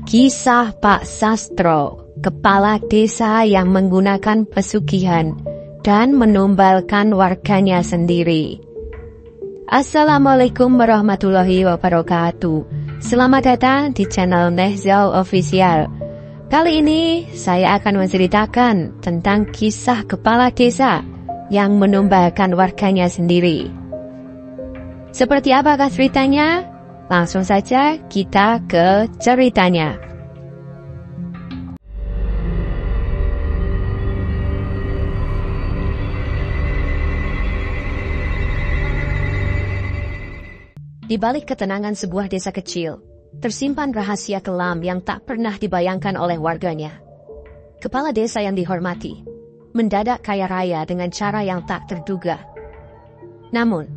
Kisah Pak Sastro, kepala desa yang menggunakan pesugihan dan menumbalkan warganya sendiri. Assalamualaikum warahmatullahi wabarakatuh. Selamat datang di channel Nehzal Official. Kali ini saya akan menceritakan tentang kisah kepala desa yang menumbalkan warganya sendiri. Seperti apakah ceritanya? Langsung saja kita ke ceritanya. Di balik ketenangan sebuah desa kecil, tersimpan rahasia kelam yang tak pernah dibayangkan oleh warganya. Kepala desa yang dihormati, mendadak kaya raya dengan cara yang tak terduga. Namun,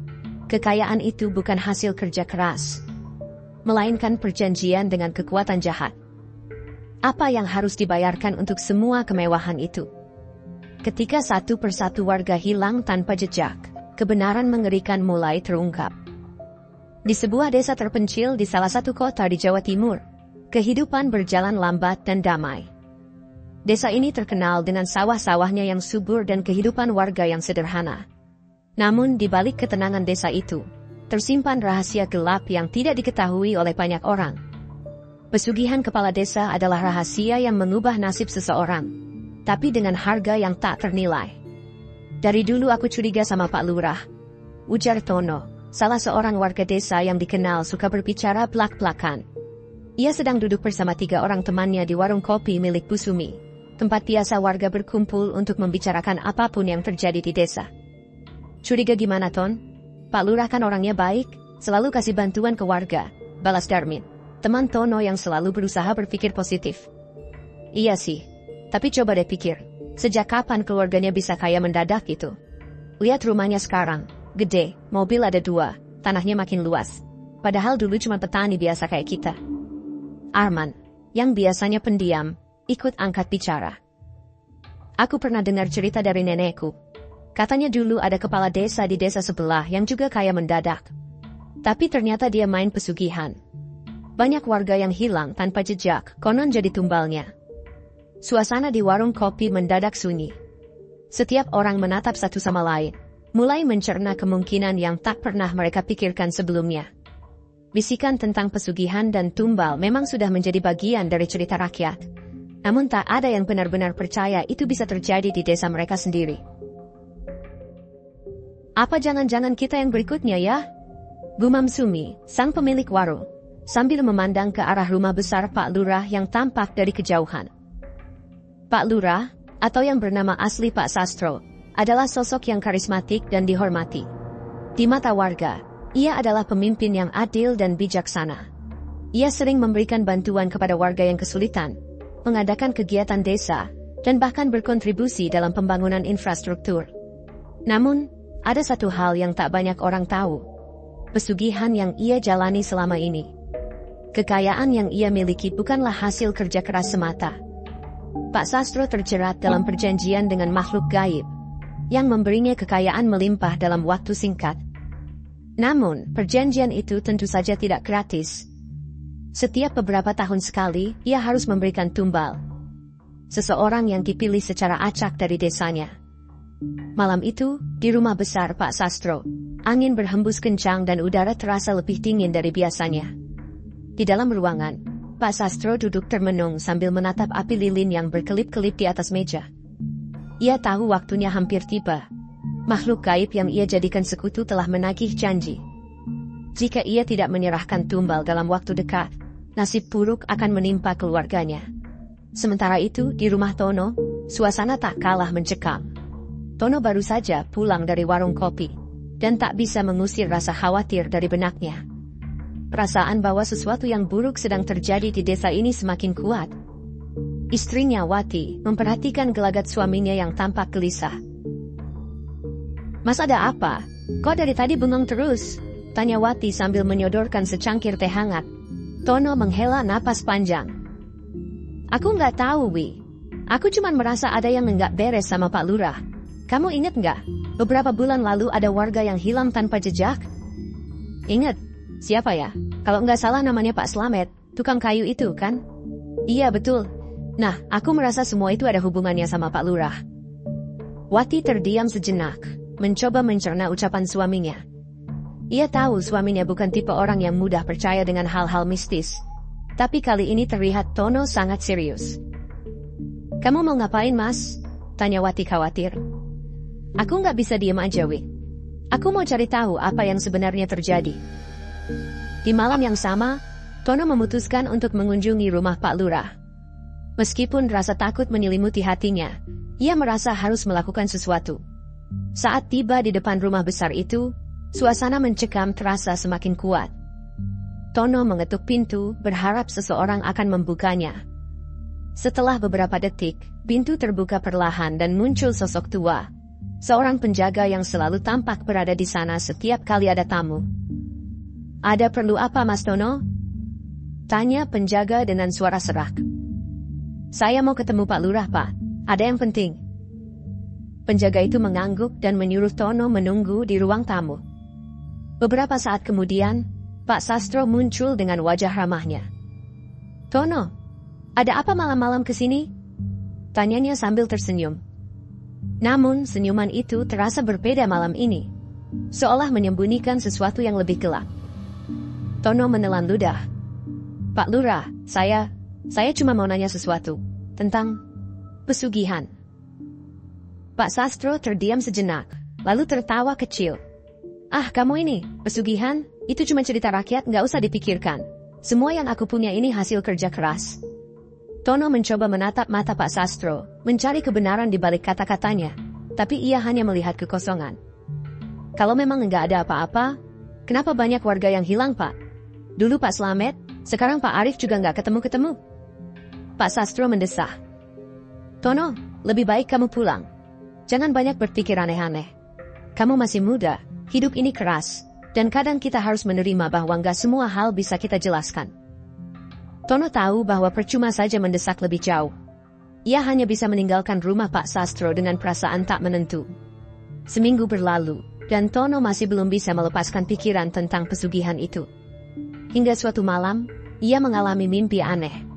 kekayaan itu bukan hasil kerja keras, melainkan perjanjian dengan kekuatan jahat. Apa yang harus dibayarkan untuk semua kemewahan itu? Ketika satu persatu warga hilang tanpa jejak, kebenaran mengerikan mulai terungkap. Di sebuah desa terpencil di salah satu kota di Jawa Timur, kehidupan berjalan lambat dan damai. Desa ini terkenal dengan sawah-sawahnya yang subur dan kehidupan warga yang sederhana. Namun di balik ketenangan desa itu, tersimpan rahasia gelap yang tidak diketahui oleh banyak orang. Pesugihan kepala desa adalah rahasia yang mengubah nasib seseorang, tapi dengan harga yang tak ternilai. Dari dulu aku curiga sama Pak Lurah, ujar Tono, salah seorang warga desa yang dikenal suka berbicara belak-belakan. Ia sedang duduk bersama 3 orang temannya di warung kopi milik Bu Sumi, tempat biasa warga berkumpul untuk membicarakan apapun yang terjadi di desa. Curiga gimana, Ton? Pak Lurah kan orangnya baik, selalu kasih bantuan ke warga, balas Darmin, teman Tono yang selalu berusaha berpikir positif. Iya sih, tapi coba deh pikir, sejak kapan keluarganya bisa kaya mendadak gitu? Lihat rumahnya sekarang, gede, mobil ada 2, tanahnya makin luas. Padahal dulu cuma petani biasa kayak kita. Arman, yang biasanya pendiam, ikut angkat bicara. Aku pernah dengar cerita dari nenekku. Katanya dulu ada kepala desa di desa sebelah yang juga kaya mendadak. Tapi ternyata dia main pesugihan. Banyak warga yang hilang tanpa jejak, konon jadi tumbalnya. Suasana di warung kopi mendadak sunyi. Setiap orang menatap satu sama lain, mulai mencerna kemungkinan yang tak pernah mereka pikirkan sebelumnya. Bisikan tentang pesugihan dan tumbal memang sudah menjadi bagian dari cerita rakyat. Namun tak ada yang benar-benar percaya itu bisa terjadi di desa mereka sendiri. Apa jangan-jangan kita yang berikutnya ya? Gumam Sumi, sang pemilik warung, sambil memandang ke arah rumah besar Pak Lurah yang tampak dari kejauhan. Pak Lurah, atau yang bernama asli Pak Sastro, adalah sosok yang karismatik dan dihormati. Di mata warga, ia adalah pemimpin yang adil dan bijaksana. Ia sering memberikan bantuan kepada warga yang kesulitan, mengadakan kegiatan desa, dan bahkan berkontribusi dalam pembangunan infrastruktur. Namun, ada satu hal yang tak banyak orang tahu. Pesugihan yang ia jalani selama ini. Kekayaan yang ia miliki bukanlah hasil kerja keras semata. Pak Sastro terjerat dalam perjanjian dengan makhluk gaib, yang memberinya kekayaan melimpah dalam waktu singkat. Namun, perjanjian itu tentu saja tidak gratis. Setiap beberapa tahun sekali, ia harus memberikan tumbal. Seseorang yang dipilih secara acak dari desanya. Malam itu, di rumah besar Pak Sastro, angin berhembus kencang dan udara terasa lebih dingin dari biasanya. Di dalam ruangan, Pak Sastro duduk termenung sambil menatap api lilin yang berkelip-kelip di atas meja. Ia tahu waktunya hampir tiba. Makhluk gaib yang ia jadikan sekutu telah menagih janji. Jika ia tidak menyerahkan tumbal dalam waktu dekat, nasib buruk akan menimpa keluarganya. Sementara itu, di rumah Tono, suasana tak kalah mencekam. Tono baru saja pulang dari warung kopi, dan tak bisa mengusir rasa khawatir dari benaknya. Perasaan bahwa sesuatu yang buruk sedang terjadi di desa ini semakin kuat. Istrinya Wati memperhatikan gelagat suaminya yang tampak gelisah. Mas, ada apa? Kok dari tadi bengong terus? Tanya Wati sambil menyodorkan secangkir teh hangat. Tono menghela napas panjang. Aku nggak tahu, Wi. Aku cuma merasa ada yang nggak beres sama Pak Lurah. Kamu ingat nggak? Beberapa bulan lalu ada warga yang hilang tanpa jejak? Ingat. Siapa ya? Kalau nggak salah namanya Pak Slamet, tukang kayu itu kan? Iya betul. Nah, aku merasa semua itu ada hubungannya sama Pak Lurah. Wati terdiam sejenak, mencoba mencerna ucapan suaminya. Ia tahu suaminya bukan tipe orang yang mudah percaya dengan hal-hal mistis. Tapi kali ini terlihat Tono sangat serius. Kamu mau ngapain, Mas? Tanya Wati khawatir. Aku nggak bisa diem aja, Wi. Aku mau cari tahu apa yang sebenarnya terjadi. Di malam yang sama, Tono memutuskan untuk mengunjungi rumah Pak Lurah. Meskipun rasa takut menyelimuti hatinya, ia merasa harus melakukan sesuatu. Saat tiba di depan rumah besar itu, suasana mencekam terasa semakin kuat. Tono mengetuk pintu, berharap seseorang akan membukanya. Setelah beberapa detik, pintu terbuka perlahan dan muncul sosok tua. Seorang penjaga yang selalu tampak berada di sana setiap kali ada tamu. Ada perlu apa, Mas Tono? Tanya penjaga dengan suara serak. Saya mau ketemu Pak Lurah, Pak. Ada yang penting. Penjaga itu mengangguk dan menyuruh Tono menunggu di ruang tamu. Beberapa saat kemudian, Pak Sastro muncul dengan wajah ramahnya. Tono, ada apa malam-malam kesini? Tanyanya sambil tersenyum. Namun senyuman itu terasa berbeda malam ini, seolah menyembunyikan sesuatu yang lebih gelap. Tono menelan ludah. Pak Lurah, saya cuma mau nanya sesuatu tentang pesugihan. Pak Sastro terdiam sejenak, lalu tertawa kecil. Ah, kamu ini, pesugihan, itu cuma cerita rakyat, nggak usah dipikirkan. Semua yang aku punya ini hasil kerja keras. Tono mencoba menatap mata Pak Sastro, mencari kebenaran di balik kata-katanya, tapi ia hanya melihat kekosongan. Kalau memang nggak ada apa-apa, kenapa banyak warga yang hilang, Pak? Dulu Pak Slamet, sekarang Pak Arif juga nggak ketemu-ketemu. Pak Sastro mendesah. Tono, lebih baik kamu pulang. Jangan banyak berpikir aneh-aneh. Kamu masih muda, hidup ini keras, dan kadang kita harus menerima bahwa nggak semua hal bisa kita jelaskan. Tono tahu bahwa percuma saja mendesak lebih jauh. Ia hanya bisa meninggalkan rumah Pak Sastro dengan perasaan tak menentu. Seminggu berlalu, dan Tono masih belum bisa melepaskan pikiran tentang pesugihan itu. Hingga suatu malam, ia mengalami mimpi aneh.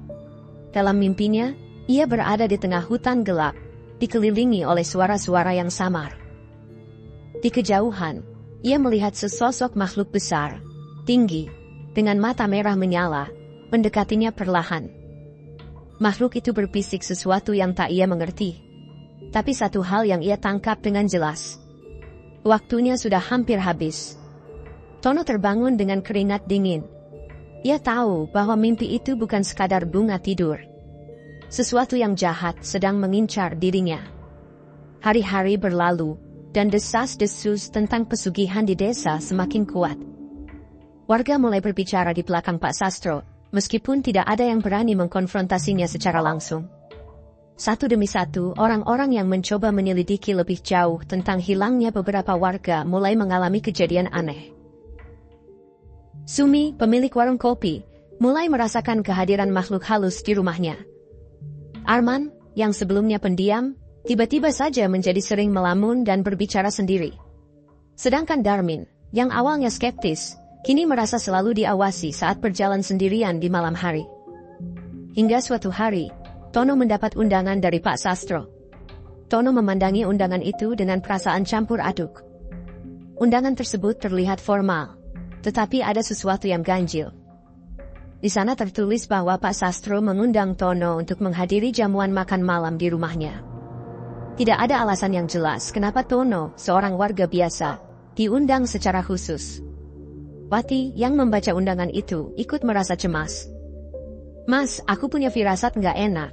Dalam mimpinya, ia berada di tengah hutan gelap, dikelilingi oleh suara-suara yang samar. Di kejauhan, ia melihat sesosok makhluk besar, tinggi, dengan mata merah menyala, mendekatinya perlahan. Makhluk itu berbisik sesuatu yang tak ia mengerti. Tapi satu hal yang ia tangkap dengan jelas. Waktunya sudah hampir habis. Tono terbangun dengan keringat dingin. Ia tahu bahwa mimpi itu bukan sekadar bunga tidur. Sesuatu yang jahat sedang mengincar dirinya. Hari-hari berlalu, dan desas-desus tentang pesugihan di desa semakin kuat. Warga mulai berbicara di belakang Pak Sastro, meskipun tidak ada yang berani mengkonfrontasinya secara langsung. Satu demi satu, orang-orang yang mencoba menyelidiki lebih jauh tentang hilangnya beberapa warga mulai mengalami kejadian aneh. Sumi, pemilik warung kopi, mulai merasakan kehadiran makhluk halus di rumahnya. Arman, yang sebelumnya pendiam, tiba-tiba saja menjadi sering melamun dan berbicara sendiri. Sedangkan Darmin, yang awalnya skeptis, kini merasa selalu diawasi saat berjalan sendirian di malam hari. Hingga suatu hari, Tono mendapat undangan dari Pak Sastro. Tono memandangi undangan itu dengan perasaan campur aduk. Undangan tersebut terlihat formal, tetapi ada sesuatu yang ganjil. Di sana tertulis bahwa Pak Sastro mengundang Tono untuk menghadiri jamuan makan malam di rumahnya. Tidak ada alasan yang jelas kenapa Tono, seorang warga biasa, diundang secara khusus. Wati, yang membaca undangan itu, ikut merasa cemas. Mas, aku punya firasat nggak enak.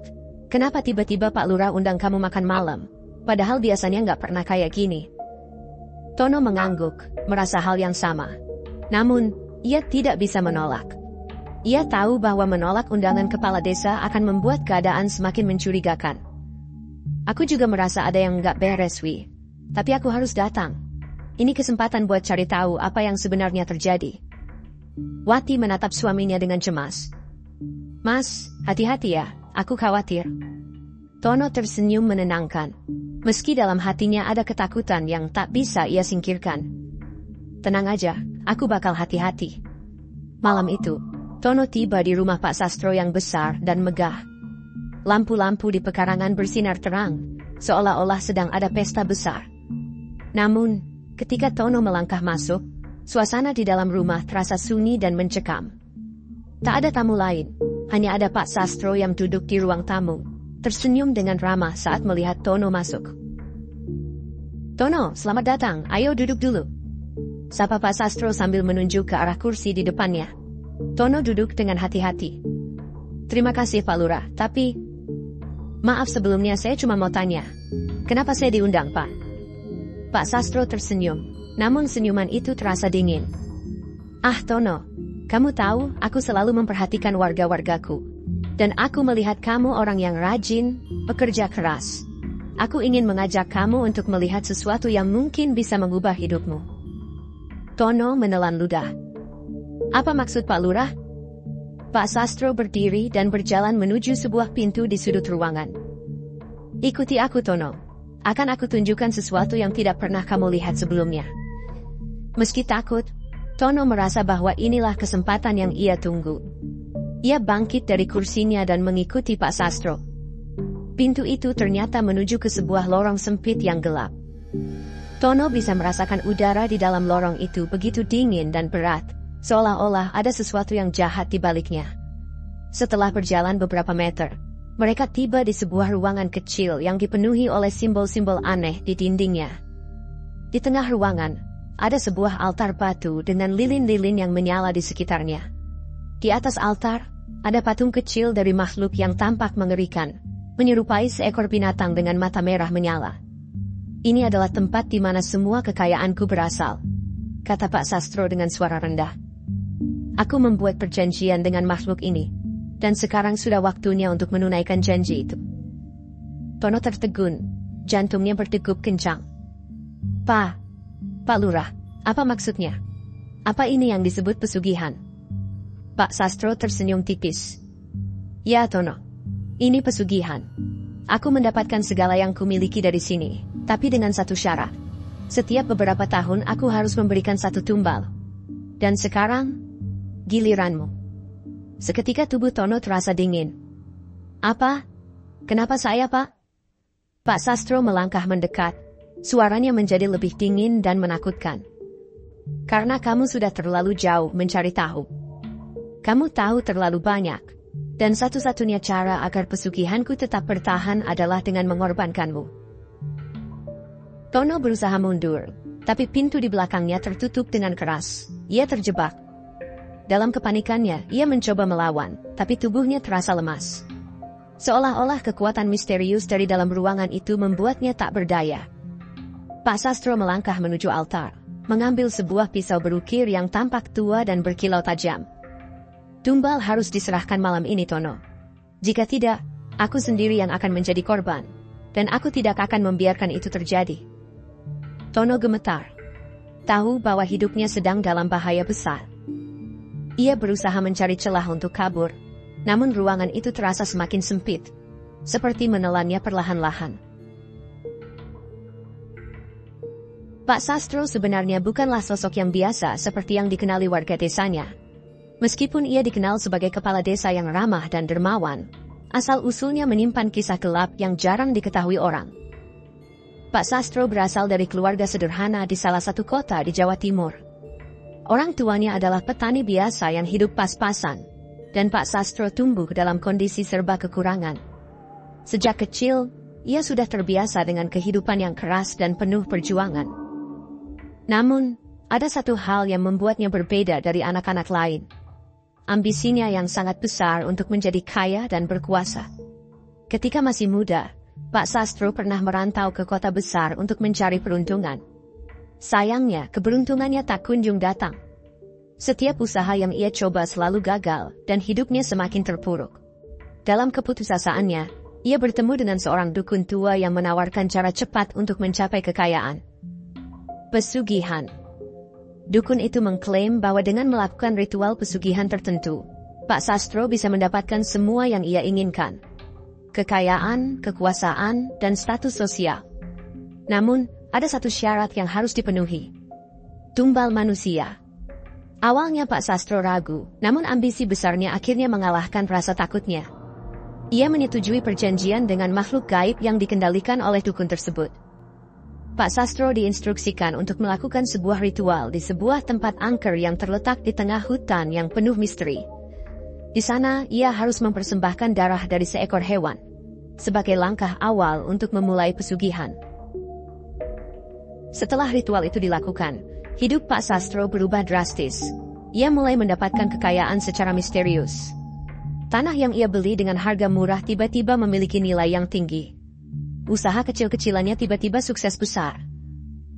Kenapa tiba-tiba Pak Lurah undang kamu makan malam? Padahal biasanya nggak pernah kayak gini. Tono mengangguk, merasa hal yang sama. Namun, ia tidak bisa menolak. Ia tahu bahwa menolak undangan kepala desa akan membuat keadaan semakin mencurigakan. Aku juga merasa ada yang nggak beres, Wi. Tapi aku harus datang. Ini kesempatan buat cari tahu apa yang sebenarnya terjadi. Wati menatap suaminya dengan cemas. Mas, hati-hati ya, aku khawatir. Tono tersenyum menenangkan. Meski dalam hatinya ada ketakutan yang tak bisa ia singkirkan. Tenang aja, aku bakal hati-hati. Malam itu, Tono tiba di rumah Pak Sastro yang besar dan megah. Lampu-lampu di pekarangan bersinar terang, seolah-olah sedang ada pesta besar. Namun, ketika Tono melangkah masuk, suasana di dalam rumah terasa sunyi dan mencekam. Tak ada tamu lain, hanya ada Pak Sastro yang duduk di ruang tamu, tersenyum dengan ramah saat melihat Tono masuk. "Tono, selamat datang, ayo duduk dulu," sapa Pak Sastro sambil menunjuk ke arah kursi di depannya. Tono duduk dengan hati-hati. "Terima kasih Pak Lurah, tapi... Maaf sebelumnya saya cuma mau tanya, kenapa saya diundang Pak?" Pak Sastro tersenyum, namun senyuman itu terasa dingin. "Ah Tono, kamu tahu aku selalu memperhatikan warga-wargaku. Dan aku melihat kamu orang yang rajin, pekerja keras. Aku ingin mengajak kamu untuk melihat sesuatu yang mungkin bisa mengubah hidupmu." Tono menelan ludah. "Apa maksud Pak Lurah?" Pak Sastro berdiri dan berjalan menuju sebuah pintu di sudut ruangan. "Ikuti aku Tono. Akan aku tunjukkan sesuatu yang tidak pernah kamu lihat sebelumnya." Meski takut, Tono merasa bahwa inilah kesempatan yang ia tunggu. Ia bangkit dari kursinya dan mengikuti Pak Sastro. Pintu itu ternyata menuju ke sebuah lorong sempit yang gelap. Tono bisa merasakan udara di dalam lorong itu begitu dingin dan berat, seolah-olah ada sesuatu yang jahat di baliknya. Setelah berjalan beberapa meter, mereka tiba di sebuah ruangan kecil yang dipenuhi oleh simbol-simbol aneh di dindingnya. Di tengah ruangan, ada sebuah altar batu dengan lilin-lilin yang menyala di sekitarnya. Di atas altar, ada patung kecil dari makhluk yang tampak mengerikan, menyerupai seekor binatang dengan mata merah menyala. "Ini adalah tempat di mana semua kekayaanku berasal," kata Pak Sastro dengan suara rendah. "Aku membuat perjanjian dengan makhluk ini, dan sekarang sudah waktunya untuk menunaikan janji itu." Tono tertegun, jantungnya berdegup kencang. Pak Lurah, apa maksudnya? Apa ini yang disebut pesugihan?" Pak Sastro tersenyum tipis. "Ya Tono, ini pesugihan. Aku mendapatkan segala yang kumiliki dari sini, tapi dengan satu syarat. Setiap beberapa tahun aku harus memberikan satu tumbal. Dan sekarang, giliranmu." Seketika tubuh Tono terasa dingin. "Apa? Kenapa saya Pak?" Pak Sastro melangkah mendekat. Suaranya menjadi lebih dingin dan menakutkan. "Karena kamu sudah terlalu jauh mencari tahu. Kamu tahu terlalu banyak. Dan satu-satunya cara agar pesugihanku tetap bertahan adalah dengan mengorbankanmu." Tono berusaha mundur, tapi pintu di belakangnya tertutup dengan keras. Ia terjebak. Dalam kepanikannya, ia mencoba melawan, tapi tubuhnya terasa lemas. Seolah-olah kekuatan misterius dari dalam ruangan itu membuatnya tak berdaya. Pak Sastro melangkah menuju altar, mengambil sebuah pisau berukir yang tampak tua dan berkilau tajam. "Tumbal harus diserahkan malam ini Tono. Jika tidak, aku sendiri yang akan menjadi korban, dan aku tidak akan membiarkan itu terjadi." Tono gemetar. Tahu bahwa hidupnya sedang dalam bahaya besar. Ia berusaha mencari celah untuk kabur, namun ruangan itu terasa semakin sempit, seperti menelannya perlahan-lahan. Pak Sastro sebenarnya bukanlah sosok yang biasa seperti yang dikenali warga desanya. Meskipun ia dikenal sebagai kepala desa yang ramah dan dermawan, asal-usulnya menyimpan kisah gelap yang jarang diketahui orang. Pak Sastro berasal dari keluarga sederhana di salah satu kota di Jawa Timur. Orang tuanya adalah petani biasa yang hidup pas-pasan, dan Pak Sastro tumbuh dalam kondisi serba kekurangan. Sejak kecil, ia sudah terbiasa dengan kehidupan yang keras dan penuh perjuangan. Namun, ada satu hal yang membuatnya berbeda dari anak-anak lain. Ambisinya yang sangat besar untuk menjadi kaya dan berkuasa. Ketika masih muda, Pak Sastro pernah merantau ke kota besar untuk mencari peruntungan. Sayangnya, keberuntungannya tak kunjung datang. Setiap usaha yang ia coba selalu gagal, dan hidupnya semakin terpuruk. Dalam keputusasaannya, ia bertemu dengan seorang dukun tua yang menawarkan cara cepat untuk mencapai kekayaan. Pesugihan. Dukun itu mengklaim bahwa dengan melakukan ritual pesugihan tertentu, Pak Sastro bisa mendapatkan semua yang ia inginkan. Kekayaan, kekuasaan, dan status sosial. Namun, ada satu syarat yang harus dipenuhi. Tumbal manusia. Awalnya Pak Sastro ragu, namun ambisi besarnya akhirnya mengalahkan rasa takutnya. Ia menyetujui perjanjian dengan makhluk gaib yang dikendalikan oleh dukun tersebut. Pak Sastro diinstruksikan untuk melakukan sebuah ritual di sebuah tempat angker yang terletak di tengah hutan yang penuh misteri. Di sana, ia harus mempersembahkan darah dari seekor hewan sebagai langkah awal untuk memulai pesugihan. Setelah ritual itu dilakukan, hidup Pak Sastro berubah drastis. Ia mulai mendapatkan kekayaan secara misterius. Tanah yang ia beli dengan harga murah tiba-tiba memiliki nilai yang tinggi. Usaha kecil-kecilannya tiba-tiba sukses besar.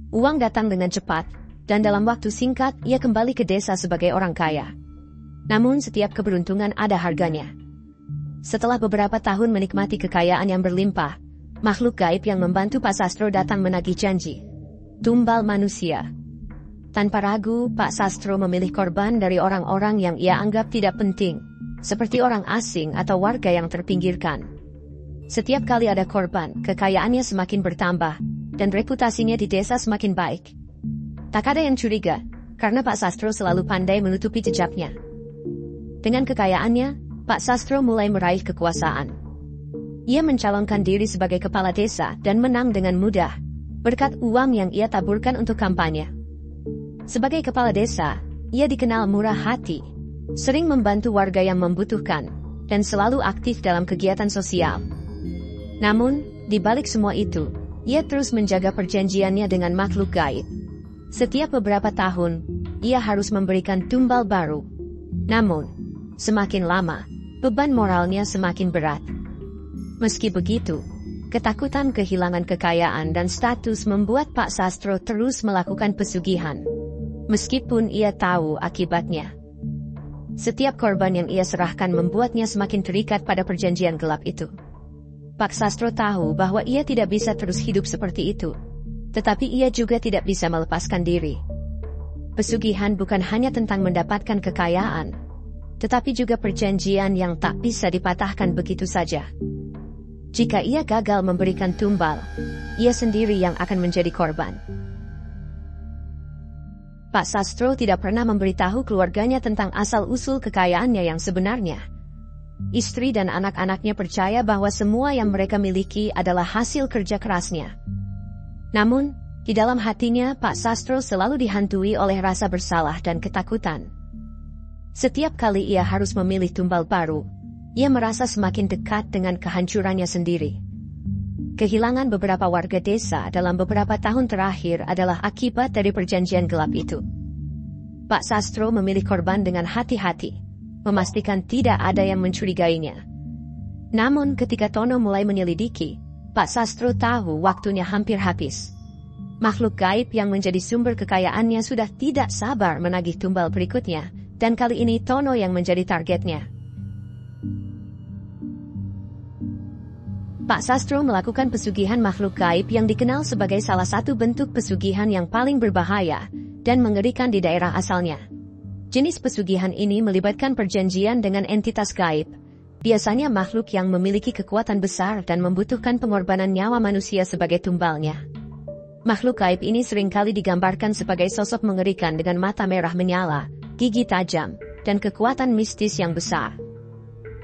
Uang datang dengan cepat, dan dalam waktu singkat ia kembali ke desa sebagai orang kaya. Namun setiap keberuntungan ada harganya. Setelah beberapa tahun menikmati kekayaan yang berlimpah, makhluk gaib yang membantu Pak Sastro datang menagih janji. Tumbal manusia. Tanpa ragu, Pak Sastro memilih korban dari orang-orang yang ia anggap tidak penting, seperti orang asing atau warga yang terpinggirkan. Setiap kali ada korban, kekayaannya semakin bertambah, dan reputasinya di desa semakin baik. Tak ada yang curiga, karena Pak Sastro selalu pandai menutupi jejaknya. Dengan kekayaannya, Pak Sastro mulai meraih kekuasaan. Ia mencalonkan diri sebagai kepala desa dan menang dengan mudah, berkat uang yang ia taburkan untuk kampanye. Sebagai kepala desa, ia dikenal murah hati, sering membantu warga yang membutuhkan, dan selalu aktif dalam kegiatan sosial. Namun, di balik semua itu, ia terus menjaga perjanjiannya dengan makhluk gaib. Setiap beberapa tahun, ia harus memberikan tumbal baru. Namun, semakin lama, beban moralnya semakin berat. Meski begitu, ketakutan kehilangan kekayaan dan status membuat Pak Sastro terus melakukan pesugihan. Meskipun ia tahu akibatnya. Setiap korban yang ia serahkan membuatnya semakin terikat pada perjanjian gelap itu. Pak Sastro tahu bahwa ia tidak bisa terus hidup seperti itu. Tetapi ia juga tidak bisa melepaskan diri. Pesugihan bukan hanya tentang mendapatkan kekayaan, tetapi juga perjanjian yang tak bisa dipatahkan begitu saja. Jika ia gagal memberikan tumbal, ia sendiri yang akan menjadi korban. Pak Sastro tidak pernah memberitahu keluarganya tentang asal-usul kekayaannya yang sebenarnya. Istri dan anak-anaknya percaya bahwa semua yang mereka miliki adalah hasil kerja kerasnya. Namun, di dalam hatinya Pak Sastro selalu dihantui oleh rasa bersalah dan ketakutan. Setiap kali ia harus memilih tumbal baru, ia merasa semakin dekat dengan kehancurannya sendiri. Kehilangan beberapa warga desa dalam beberapa tahun terakhir adalah akibat dari perjanjian gelap itu. Pak Sastro memilih korban dengan hati-hati, memastikan tidak ada yang mencurigainya. Namun ketika Tono mulai menyelidiki, Pak Sastro tahu waktunya hampir habis. Makhluk gaib yang menjadi sumber kekayaannya sudah tidak sabar menagih tumbal berikutnya, dan kali ini Tono yang menjadi targetnya. Pak Sastro melakukan pesugihan makhluk gaib yang dikenal sebagai salah satu bentuk pesugihan yang paling berbahaya dan mengerikan di daerah asalnya. Jenis pesugihan ini melibatkan perjanjian dengan entitas gaib, biasanya makhluk yang memiliki kekuatan besar dan membutuhkan pengorbanan nyawa manusia sebagai tumbalnya. Makhluk gaib ini seringkali digambarkan sebagai sosok mengerikan dengan mata merah menyala, gigi tajam, dan kekuatan mistis yang besar.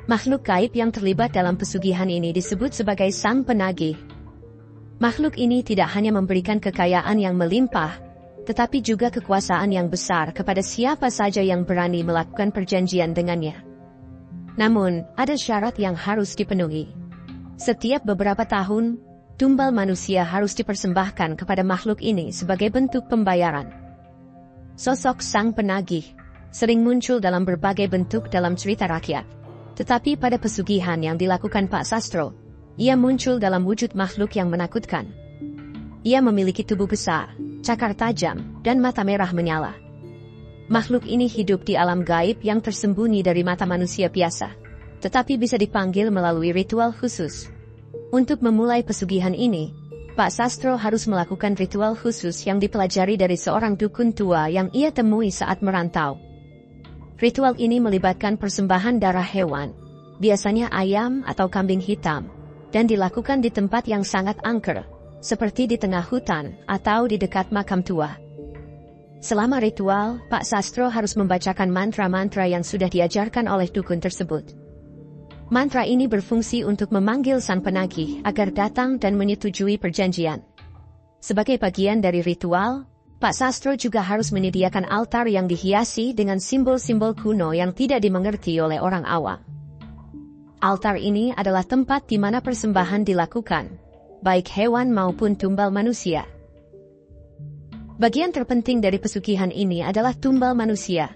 Makhluk gaib yang terlibat dalam pesugihan ini disebut sebagai sang penagih. Makhluk ini tidak hanya memberikan kekayaan yang melimpah, tetapi juga kekuasaan yang besar kepada siapa saja yang berani melakukan perjanjian dengannya. Namun, ada syarat yang harus dipenuhi. Setiap beberapa tahun, tumbal manusia harus dipersembahkan kepada makhluk ini sebagai bentuk pembayaran. Sosok sang penagih sering muncul dalam berbagai bentuk dalam cerita rakyat. Tetapi pada pesugihan yang dilakukan Pak Sastro, ia muncul dalam wujud makhluk yang menakutkan. Ia memiliki tubuh besar, cakar tajam, dan mata merah menyala. Makhluk ini hidup di alam gaib yang tersembunyi dari mata manusia biasa, tetapi bisa dipanggil melalui ritual khusus. Untuk memulai pesugihan ini, Pak Sastro harus melakukan ritual khusus yang dipelajari dari seorang dukun tua yang ia temui saat merantau. Ritual ini melibatkan persembahan darah hewan, biasanya ayam atau kambing hitam, dan dilakukan di tempat yang sangat angker, seperti di tengah hutan atau di dekat makam tua. Selama ritual, Pak Sastro harus membacakan mantra-mantra yang sudah diajarkan oleh dukun tersebut. Mantra ini berfungsi untuk memanggil sang penagih agar datang dan menyetujui perjanjian. Sebagai bagian dari ritual, Pak Sastro juga harus menyediakan altar yang dihiasi dengan simbol-simbol kuno yang tidak dimengerti oleh orang awam. Altar ini adalah tempat di mana persembahan dilakukan, baik hewan maupun tumbal manusia. Bagian terpenting dari pesugihan ini adalah tumbal manusia.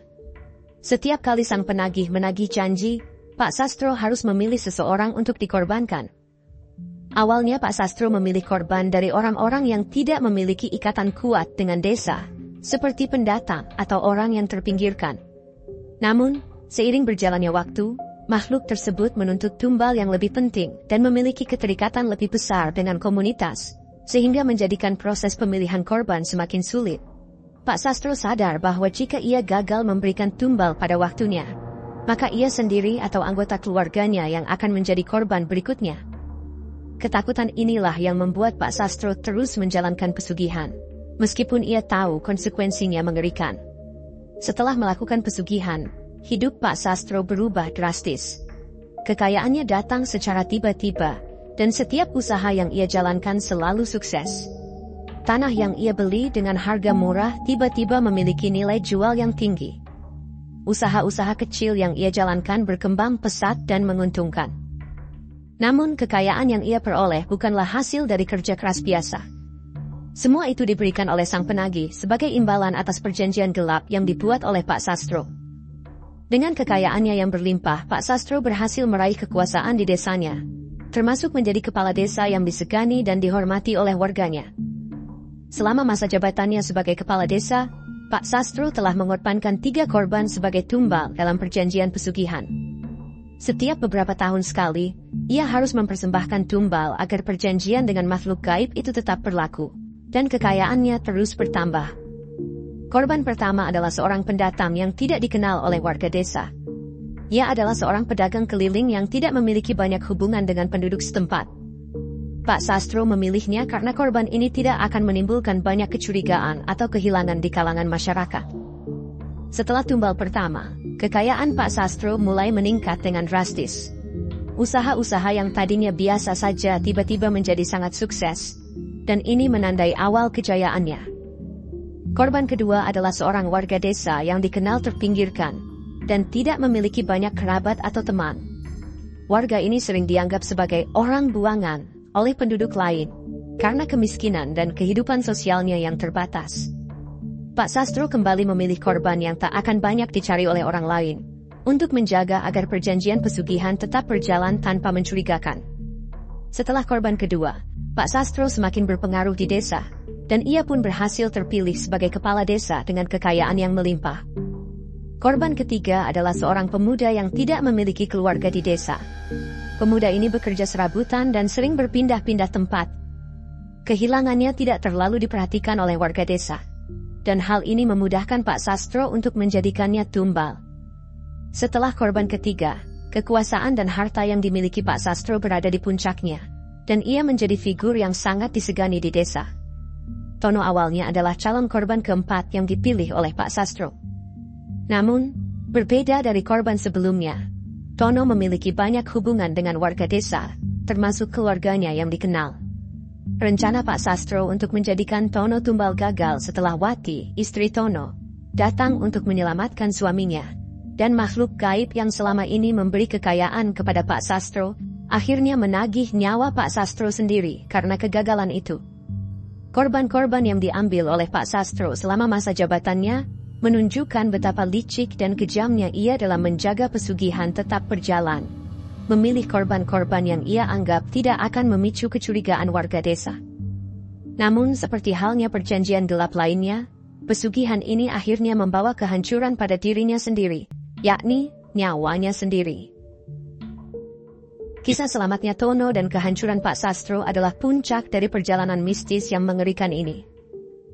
Setiap kali sang penagih menagih janji, Pak Sastro harus memilih seseorang untuk dikorbankan. Awalnya Pak Sastro memilih korban dari orang-orang yang tidak memiliki ikatan kuat dengan desa, seperti pendatang atau orang yang terpinggirkan. Namun, seiring berjalannya waktu, makhluk tersebut menuntut tumbal yang lebih penting dan memiliki keterikatan lebih besar dengan komunitas, sehingga menjadikan proses pemilihan korban semakin sulit. Pak Sastro sadar bahwa jika ia gagal memberikan tumbal pada waktunya, maka ia sendiri atau anggota keluarganya yang akan menjadi korban berikutnya. Ketakutan inilah yang membuat Pak Sastro terus menjalankan pesugihan, meskipun ia tahu konsekuensinya mengerikan. Setelah melakukan pesugihan, hidup Pak Sastro berubah drastis. Kekayaannya datang secara tiba-tiba, dan setiap usaha yang ia jalankan selalu sukses. Tanah yang ia beli dengan harga murah tiba-tiba memiliki nilai jual yang tinggi. Usaha-usaha kecil yang ia jalankan berkembang pesat dan menguntungkan. Namun kekayaan yang ia peroleh bukanlah hasil dari kerja keras biasa. Semua itu diberikan oleh sang penagih sebagai imbalan atas perjanjian gelap yang dibuat oleh Pak Sastro. Dengan kekayaannya yang berlimpah, Pak Sastro berhasil meraih kekuasaan di desanya, termasuk menjadi kepala desa yang disegani dan dihormati oleh warganya. Selama masa jabatannya sebagai kepala desa, Pak Sastro telah mengorbankan 3 korban sebagai tumbal dalam perjanjian pesugihan. Setiap beberapa tahun sekali, ia harus mempersembahkan tumbal agar perjanjian dengan makhluk gaib itu tetap berlaku, dan kekayaannya terus bertambah. Korban pertama adalah seorang pendatang yang tidak dikenal oleh warga desa. Ia adalah seorang pedagang keliling yang tidak memiliki banyak hubungan dengan penduduk setempat. Pak Sastro memilihnya karena korban ini tidak akan menimbulkan banyak kecurigaan atau kehilangan di kalangan masyarakat. Setelah tumbal pertama, kekayaan Pak Sastro mulai meningkat dengan drastis. Usaha-usaha yang tadinya biasa saja tiba-tiba menjadi sangat sukses, dan ini menandai awal kejayaannya. Korban kedua adalah seorang warga desa yang dikenal terpinggirkan dan tidak memiliki banyak kerabat atau teman. Warga ini sering dianggap sebagai orang buangan oleh penduduk lain, karena kemiskinan dan kehidupan sosialnya yang terbatas. Pak Sastro kembali memilih korban yang tak akan banyak dicari oleh orang lain, untuk menjaga agar perjanjian pesugihan tetap berjalan tanpa mencurigakan. Setelah korban kedua, Pak Sastro semakin berpengaruh di desa, dan ia pun berhasil terpilih sebagai kepala desa dengan kekayaan yang melimpah. Korban ketiga adalah seorang pemuda yang tidak memiliki keluarga di desa. Pemuda ini bekerja serabutan dan sering berpindah-pindah tempat. Kehilangannya tidak terlalu diperhatikan oleh warga desa, dan hal ini memudahkan Pak Sastro untuk menjadikannya tumbal. Setelah korban ketiga, kekuasaan dan harta yang dimiliki Pak Sastro berada di puncaknya, dan ia menjadi figur yang sangat disegani di desa. Tono awalnya adalah calon korban keempat yang dipilih oleh Pak Sastro. Namun, berbeda dari korban sebelumnya, Tono memiliki banyak hubungan dengan warga desa, termasuk keluarganya yang dikenal. Rencana Pak Sastro untuk menjadikan Tono tumbal gagal setelah Wati, istri Tono, datang untuk menyelamatkan suaminya, dan makhluk gaib yang selama ini memberi kekayaan kepada Pak Sastro, akhirnya menagih nyawa Pak Sastro sendiri karena kegagalan itu. Korban-korban yang diambil oleh Pak Sastro selama masa jabatannya menunjukkan betapa licik dan kejamnya ia dalam menjaga pesugihan tetap berjalan, memilih korban-korban yang ia anggap tidak akan memicu kecurigaan warga desa. Namun seperti halnya perjanjian gelap lainnya, pesugihan ini akhirnya membawa kehancuran pada dirinya sendiri, yakni nyawanya sendiri. Kisah selamatnya Tono dan kehancuran Pak Sastro adalah puncak dari perjalanan mistis yang mengerikan ini.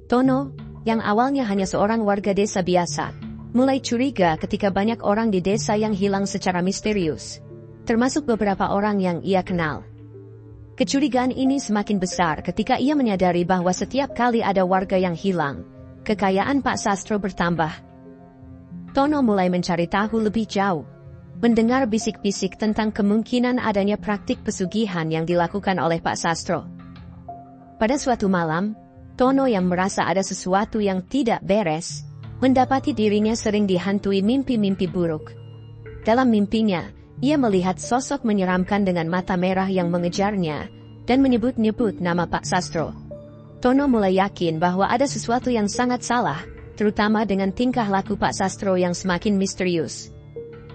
Tono, yang awalnya hanya seorang warga desa biasa, mulai curiga ketika banyak orang di desa yang hilang secara misterius, termasuk beberapa orang yang ia kenal. Kecurigaan ini semakin besar ketika ia menyadari bahwa setiap kali ada warga yang hilang, kekayaan Pak Sastro bertambah. Tono mulai mencari tahu lebih jauh, mendengar bisik-bisik tentang kemungkinan adanya praktik pesugihan yang dilakukan oleh Pak Sastro. Pada suatu malam, Tono yang merasa ada sesuatu yang tidak beres, mendapati dirinya sering dihantui mimpi-mimpi buruk. Dalam mimpinya, ia melihat sosok menyeramkan dengan mata merah yang mengejarnya, dan menyebut-nyebut nama Pak Sastro. Tono mulai yakin bahwa ada sesuatu yang sangat salah, terutama dengan tingkah laku Pak Sastro yang semakin misterius.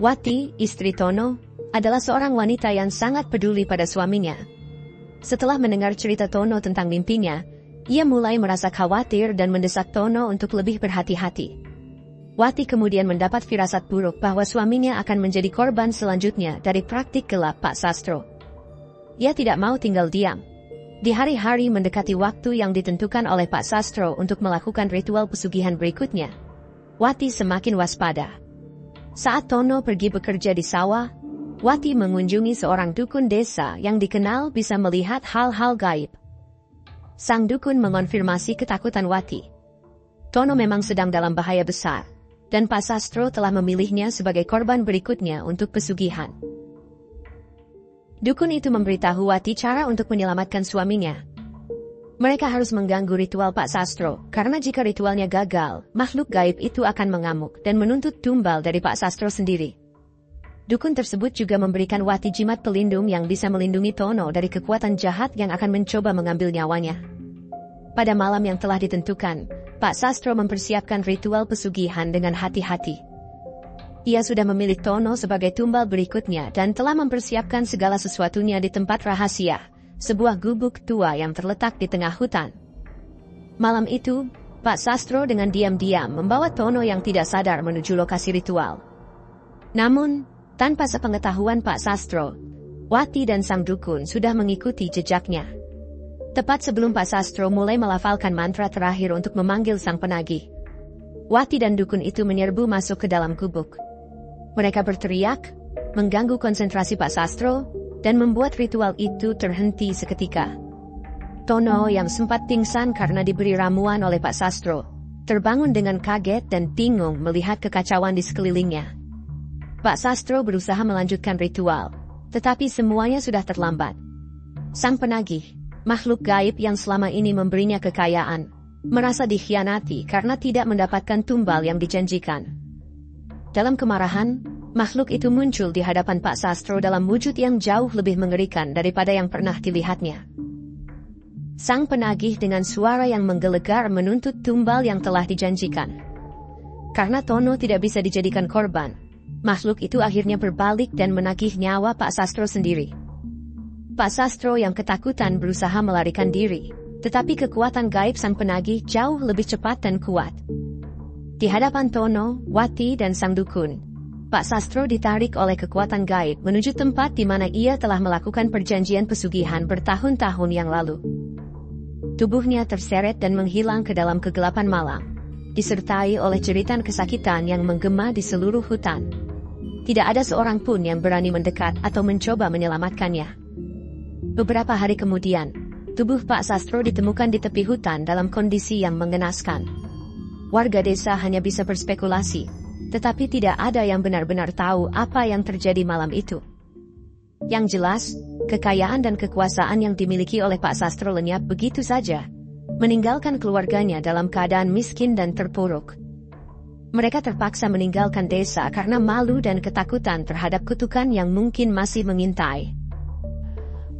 Wati, istri Tono, adalah seorang wanita yang sangat peduli pada suaminya. Setelah mendengar cerita Tono tentang mimpinya, ia mulai merasa khawatir dan mendesak Tono untuk lebih berhati-hati. Wati kemudian mendapat firasat buruk bahwa suaminya akan menjadi korban selanjutnya dari praktik gelap Pak Sastro. Ia tidak mau tinggal diam. Di hari-hari mendekati waktu yang ditentukan oleh Pak Sastro untuk melakukan ritual pesugihan berikutnya, Wati semakin waspada. Saat Tono pergi bekerja di sawah, Wati mengunjungi seorang dukun desa yang dikenal bisa melihat hal-hal gaib. Sang dukun mengonfirmasi ketakutan Wati. Tono memang sedang dalam bahaya besar, dan Pak Sastro telah memilihnya sebagai korban berikutnya untuk pesugihan. Dukun itu memberitahu Wati cara untuk menyelamatkan suaminya. Mereka harus mengganggu ritual Pak Sastro, karena jika ritualnya gagal, makhluk gaib itu akan mengamuk dan menuntut tumbal dari Pak Sastro sendiri. Dukun tersebut juga memberikan Wati jimat pelindung yang bisa melindungi Tono dari kekuatan jahat yang akan mencoba mengambil nyawanya. Pada malam yang telah ditentukan, Pak Sastro mempersiapkan ritual pesugihan dengan hati-hati. Ia sudah memilih Tono sebagai tumbal berikutnya dan telah mempersiapkan segala sesuatunya di tempat rahasia, sebuah gubuk tua yang terletak di tengah hutan. Malam itu, Pak Sastro dengan diam-diam membawa Tono yang tidak sadar menuju lokasi ritual. Namun, tanpa sepengetahuan Pak Sastro, Wati dan sang dukun sudah mengikuti jejaknya. Tepat sebelum Pak Sastro mulai melafalkan mantra terakhir untuk memanggil sang penagih, Wati dan dukun itu menyerbu masuk ke dalam gubuk. Mereka berteriak, mengganggu konsentrasi Pak Sastro, dan membuat ritual itu terhenti seketika. Tono yang sempat pingsan karena diberi ramuan oleh Pak Sastro, terbangun dengan kaget dan bingung melihat kekacauan di sekelilingnya. Pak Sastro berusaha melanjutkan ritual, tetapi semuanya sudah terlambat. Sang penagih, makhluk gaib yang selama ini memberinya kekayaan, merasa dikhianati karena tidak mendapatkan tumbal yang dijanjikan. Dalam kemarahan, makhluk itu muncul di hadapan Pak Sastro dalam wujud yang jauh lebih mengerikan daripada yang pernah dilihatnya. Sang penagih dengan suara yang menggelegar menuntut tumbal yang telah dijanjikan. Karena Tono tidak bisa dijadikan korban, makhluk itu akhirnya berbalik dan menagih nyawa Pak Sastro sendiri. Pak Sastro yang ketakutan berusaha melarikan diri, tetapi kekuatan gaib sang penagih jauh lebih cepat dan kuat. Di hadapan Tono, Wati, dan sang dukun, Pak Sastro ditarik oleh kekuatan gaib menuju tempat di mana ia telah melakukan perjanjian pesugihan bertahun-tahun yang lalu. Tubuhnya terseret dan menghilang ke dalam kegelapan malam, disertai oleh jeritan kesakitan yang menggema di seluruh hutan. Tidak ada seorang pun yang berani mendekat atau mencoba menyelamatkannya. Beberapa hari kemudian, tubuh Pak Sastro ditemukan di tepi hutan dalam kondisi yang mengenaskan. Warga desa hanya bisa berspekulasi, tetapi tidak ada yang benar-benar tahu apa yang terjadi malam itu. Yang jelas, kekayaan dan kekuasaan yang dimiliki oleh Pak Sastro lenyap begitu saja, meninggalkan keluarganya dalam keadaan miskin dan terpuruk. Mereka terpaksa meninggalkan desa karena malu dan ketakutan terhadap kutukan yang mungkin masih mengintai.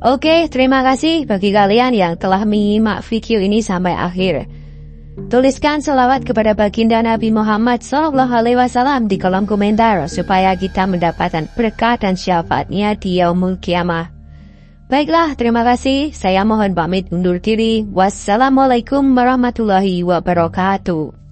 Oke, terima kasih bagi kalian yang telah menyimak video ini sampai akhir. Tuliskan selawat kepada baginda Nabi Muhammad SAW di kolom komentar supaya kita mendapatkan berkah dan syafaatnya di yaumul kiamah. Baiklah, terima kasih. Saya mohon pamit undur diri. Wassalamualaikum warahmatullahi wabarakatuh.